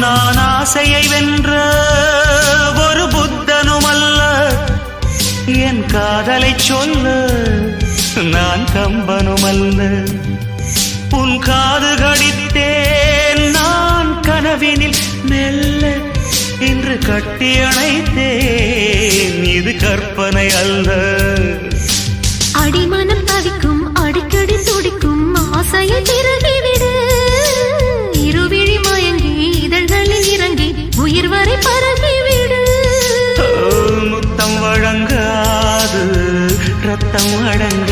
நான் ஆசையை வென்ற ஒரு புத்தனுமல்ல, என் காதலை சொல்ல நான் கம்பனுமல்ல. உன் காது கடித்தேன் நான் கனவினில் மெல்ல, இன்று கட்டி அணைத்தேன் இது கற்பனை அல்ல. அடிமனம் தவிக்கும் அடிக்கடி துடிக்கும் ஆசையை திறகிவிடு, இருவிழி மயங்கி இதழ்களில் இறங்கி உயிர் வரை பரவிவிடு. முத்தம் வழங்காது ரத்தம் அடங்க